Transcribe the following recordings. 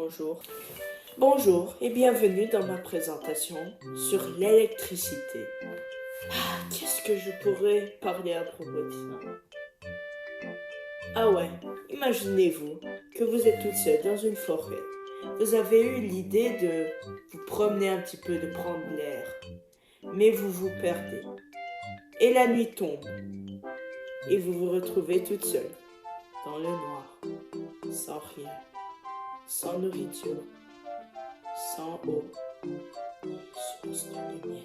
Bonjour. Bonjour et bienvenue dans ma présentation sur l'électricité. Qu'est-ce que je pourrais parler à propos de ça? Ah ouais, imaginez-vous que vous êtes toute seule dans une forêt. Vous avez eu l'idée de vous promener un petit peu, de prendre l'air. Mais vous vous perdez. Et la nuit tombe. Et vous vous retrouvez toute seule, dans le noir, sans rien, sans nourriture, sans eau, source de lumière.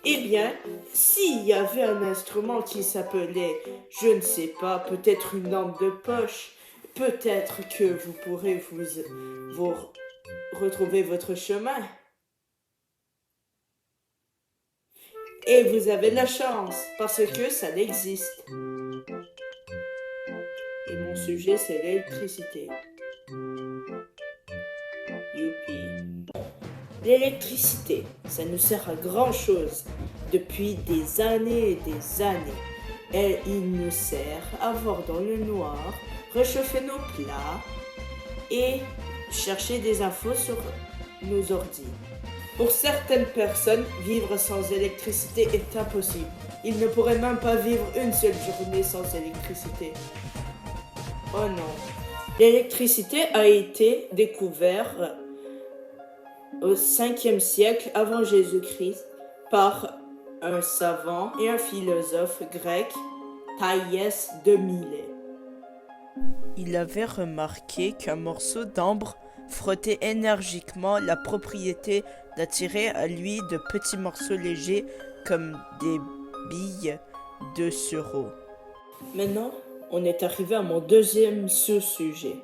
Eh bien, s'il y avait un instrument qui s'appelait, je ne sais pas, peut-être une lampe de poche, peut-être que vous pourrez vous retrouver votre chemin. Et vous avez de la chance, parce que ça existe. Et mon sujet, c'est l'électricité. Youpi. L'électricité, ça nous sert à grand chose depuis des années et des années. Et il nous sert à voir dans le noir, réchauffer nos plats et chercher des infos sur nos ordi. Pour certaines personnes, vivre sans électricité est impossible. Ils ne pourraient même pas vivre une seule journée sans électricité. Oh non. L'électricité a été découverte au 5e siècle avant Jésus-Christ par un savant et un philosophe grec, Thaïs de Milet. Il avait remarqué qu'un morceau d'ambre frottait énergiquement la propriété d'attirer à lui de petits morceaux légers comme des billes de sureau. Maintenant, on est arrivé à mon deuxième sous-sujet.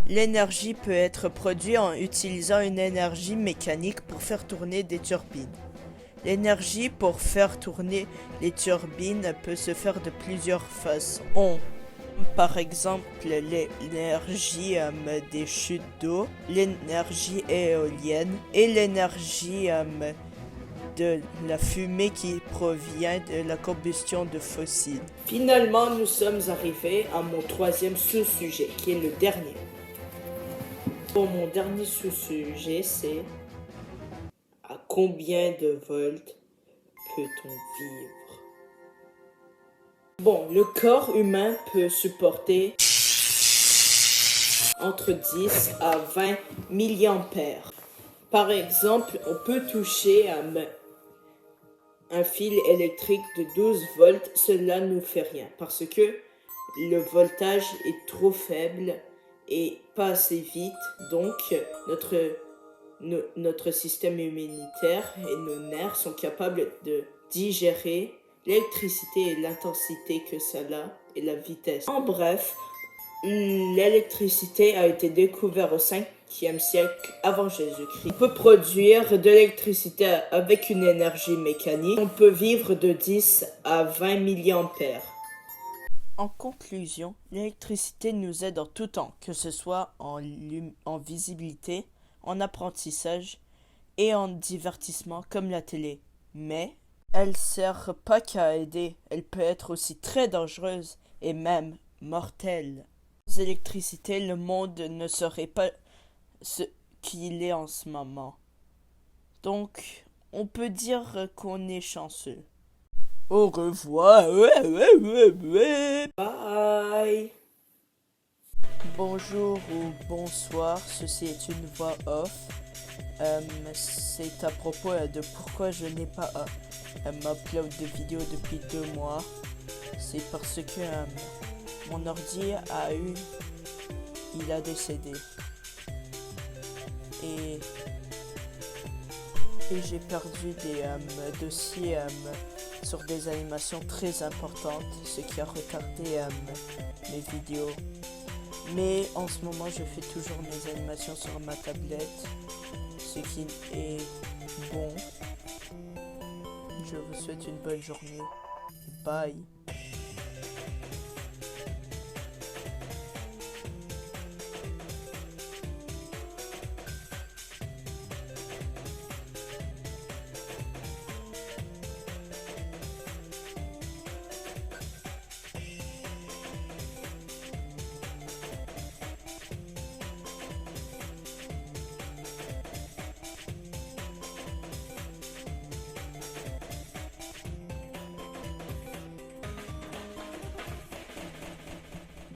L'énergie peut être produite en utilisant une énergie mécanique pour faire tourner des turbines. L'énergie pour faire tourner les turbines peut se faire de plusieurs façons. Par exemple, l'énergie des chutes d'eau, l'énergie éolienne et l'énergie de la fumée qui provient de la combustion de fossiles. Finalement, nous sommes arrivés à mon troisième sous-sujet, qui est le dernier. Pour mon dernier sous-sujet, c'est à combien de volts peut-on vivre? Bon, le corps humain peut supporter entre 10 à 20 milliampères. Par exemple, on peut toucher un fil électrique de 12 volts, cela ne nous fait rien parce que le voltage est trop faible et pas assez vite, donc notre système immunitaire et nos nerfs sont capables de digérer l'électricité et l'intensité que ça a et la vitesse. En bref, l'électricité a été découverte au 5e siècle avant Jésus-Christ. On peut produire de l'électricité avec une énergie mécanique. On peut vivre de 10 à 20 milliampères. En conclusion, l'électricité nous aide en tout temps, que ce soit en visibilité, en apprentissage et en divertissement comme la télé. Mais elle ne sert pas qu'à aider, elle peut être aussi très dangereuse et même mortelle. Sans électricité, le monde ne serait pas ce qu'il est en ce moment. Donc, on peut dire qu'on est chanceux. Au revoir. Bye. Bonjour ou bonsoir, ceci est une voix off. C'est à propos de pourquoi je n'ai pas upload de vidéo depuis 2 mois. C'est parce que mon ordi il a décédé. Et j'ai perdu des dossiers sur des animations très importantes, ce qui a retardé mes vidéos. Mais en ce moment, je fais toujours mes animations sur ma tablette, ce qui est bon. Je vous souhaite une bonne journée. Bye.